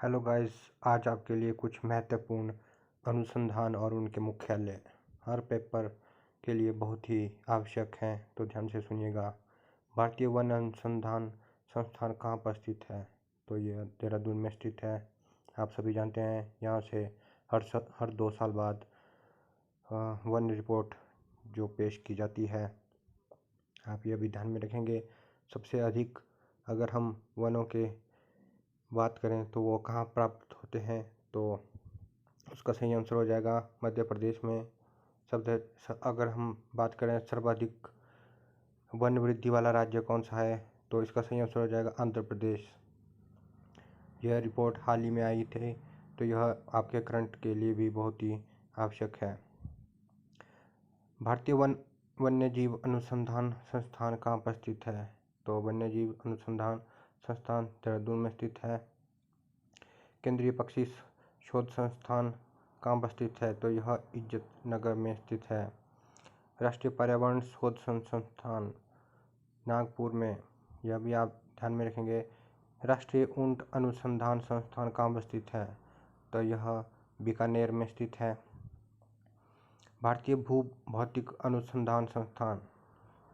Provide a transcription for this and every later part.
Hello guys, आज आपके लिए कुछ महत्वपूर्ण अनुसंधान और उनके मुख्यालय हर पेपर के लिए बहुत ही आवश्यक हैं, तो ध्यान से सुनिएगा। भारतीय वन अनुसंधान संस्थान कहाँ पर स्थित है? तो ये देहरादून में स्थित है। आप सभी जानते हैं यहाँ से हर 2 साल बाद वन रिपोर्ट जो पेश की जाती है। आप ये भी ध्यान में रखेंगे। सबसे अधिक अगर हम वनों के बात करें तो वो कहाँ प्राप्त होते हैं, तो उसका सही आंसर हो जाएगा मध्य प्रदेश में। अगर हम बात करें सर्वाधिक वन वृद्धि वाला राज्य कौन सा है, तो इसका सही आंसर हो जाएगा आंध्र प्रदेश। यह रिपोर्ट हाल ही में आई थी, तो यह आपके करंट के लिए भी बहुत ही आवश्यक है। भारतीय वन्यजीव अनुसंधान संस्थान कहाँ पर स्थित है? तो वन्यजीव अनुसंधान संस्थान देहरादून में स्थित है। केंद्रीय पक्षी शोध संस्थान कहाँ पर स्थित है? तो यह इज्जत नगर में स्थित है। राष्ट्रीय पर्यावरण शोध संस्थान नागपुर में, यह भी आप ध्यान में रखेंगे। राष्ट्रीय ऊंट अनुसंधान संस्थान कहाँ पर स्थित है? तो यह बीकानेर में स्थित है। भारतीय भू भौतिक अनुसंधान संस्थान,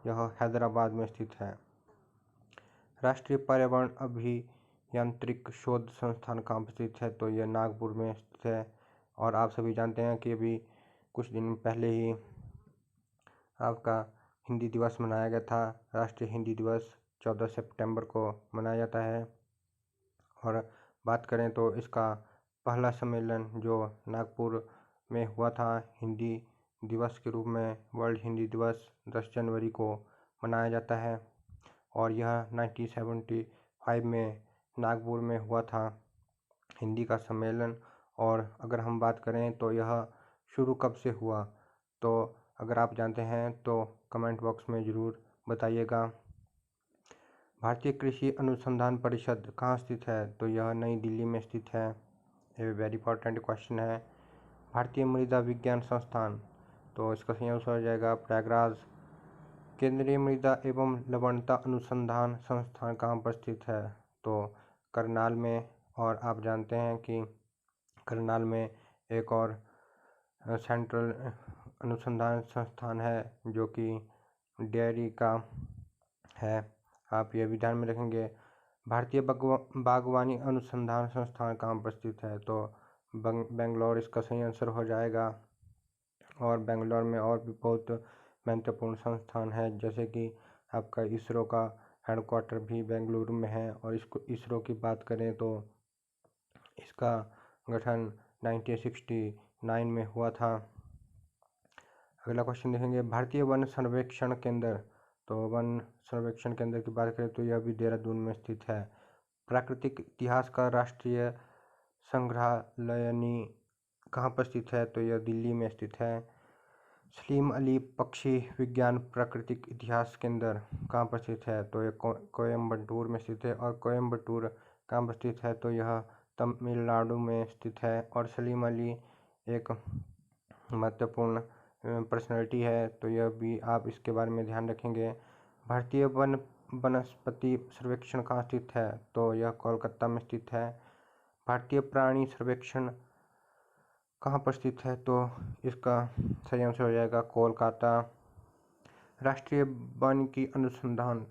यह हैदराबाद में स्थित है। राष्ट्रीय पर्यावरण अभियांत्रिक शोध संस्थान कहाँ पर स्थित है? तो यह नागपुर में स्थित है। और आप सभी जानते हैं कि अभी कुछ दिन पहले ही आपका हिंदी दिवस मनाया गया था। राष्ट्रीय हिंदी दिवस 14 सितंबर को मनाया जाता है। और बात करें तो इसका पहला सम्मेलन जो नागपुर में हुआ था हिंदी दिवस के रूप में, वर्ल्ड हिंदी दिवस 10 जनवरी को मनाया जाता है। और यह 1975 में नागपुर में हुआ था हिंदी का सम्मेलन। और अगर हम बात करें तो यह शुरू कब से हुआ, तो अगर आप जानते हैं तो कमेंट बॉक्स में ज़रूर बताइएगा। भारतीय कृषि अनुसंधान परिषद कहाँ स्थित है? तो यह नई दिल्ली में स्थित है। ये वेरी इंपॉर्टेंट क्वेश्चन है। भारतीय मृदा विज्ञान संस्थान, तो इसका सही आंसर हो जाएगा प्रयागराज। केंद्रीय मृदा एवं लवणता अनुसंधान संस्थान कहाँ पर स्थित है? तो करनाल में। और आप जानते हैं कि करनाल में एक और सेंट्रल अनुसंधान संस्थान है जो कि डेयरी का है। आप ये भी ध्यान में रखेंगे। भारतीय बागवानी अनुसंधान संस्थान कहाँ पर स्थित है? तो बेंगलोर इसका सही आंसर हो जाएगा। और बेंगलोर में और भी बहुत महत्वपूर्ण संस्थान है, जैसे कि आपका इसरो का हेडक्वार्टर भी बेंगलुरु में है। और इसरो की बात करें तो इसका गठन 1969 में हुआ था। अगला क्वेश्चन देखेंगे, भारतीय वन सर्वेक्षण केंद्र, तो वन सर्वेक्षण केंद्र की बात करें तो यह भी देहरादून में स्थित है। प्राकृतिक इतिहास का राष्ट्रीय संग्रहालय कहाँ पर स्थित है? तो यह दिल्ली में स्थित है। सलीम अली पक्षी विज्ञान प्राकृतिक इतिहास केंद्र कहाँ पर स्थित है? तो यह कोयम्बटूर में स्थित है। और कोयम्बटूर कहाँ पर स्थित है? तो यह तमिलनाडु में स्थित है। और सलीम अली एक महत्वपूर्ण पर्सनैलिटी है, तो यह भी आप इसके बारे में ध्यान रखेंगे। भारतीय वनस्पति सर्वेक्षण कहाँ स्थित है? तो यह कोलकाता में स्थित है। भारतीय प्राणी सर्वेक्षण कहाँ पर स्थित है? तो इसका सही आंसर हो जाएगा कोलकाता। राष्ट्रीय वानिकी अनुसंधान,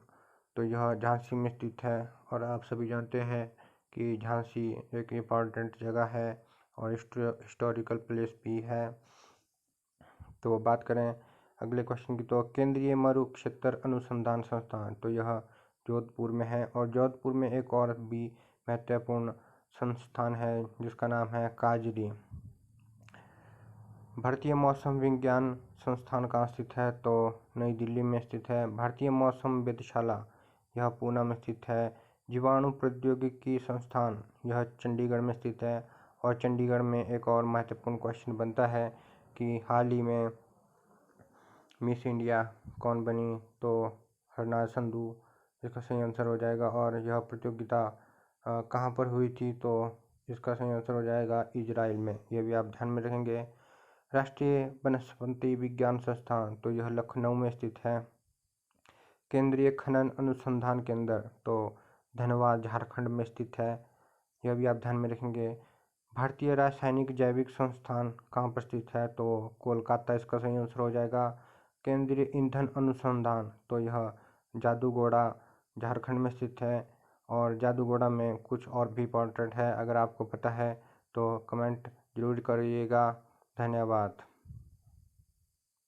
तो यह झांसी में स्थित है। और आप सभी जानते हैं कि झांसी एक इम्पॉर्टेंट जगह है और हिस्टोरिकल प्लेस भी है। तो बात करें अगले क्वेश्चन की, तो केंद्रीय मरुक्षेत्र अनुसंधान संस्थान, तो यह जोधपुर में है। और जोधपुर में एक और भी महत्वपूर्ण संस्थान है जिसका नाम है काजरी। भारतीय मौसम विज्ञान संस्थान कहाँ स्थित है? तो नई दिल्ली में स्थित है। भारतीय मौसम वेधशाला, यह पूना में स्थित है। जीवाणु प्रौद्योगिकी संस्थान, यह चंडीगढ़ में स्थित है। और चंडीगढ़ में एक और महत्वपूर्ण क्वेश्चन बनता है कि हाल ही में मिस इंडिया कौन बनी? तो हरनाज संधू इसका सही आंसर हो जाएगा। और यह प्रतियोगिता कहाँ पर हुई थी? तो इसका सही आंसर हो जाएगा इजराइल में। यह भी आप ध्यान में रखेंगे। राष्ट्रीय वनस्पति विज्ञान संस्थान, तो यह लखनऊ में स्थित है। केंद्रीय खनन अनुसंधान केंद्र, तो धनबाद झारखंड में स्थित है। यह भी आप ध्यान में रखेंगे। भारतीय रासायनिक जैविक संस्थान कहाँ पर स्थित है, तो कोलकाता इसका सही आंसर हो जाएगा। केंद्रीय ईंधन अनुसंधान, तो यह जादूगोड़ा झारखंड में स्थित है। और जादूगोड़ा में कुछ और भी इम्पोर्टेंट है, अगर आपको पता है तो कमेंट जरूर करिएगा। धन्यवाद।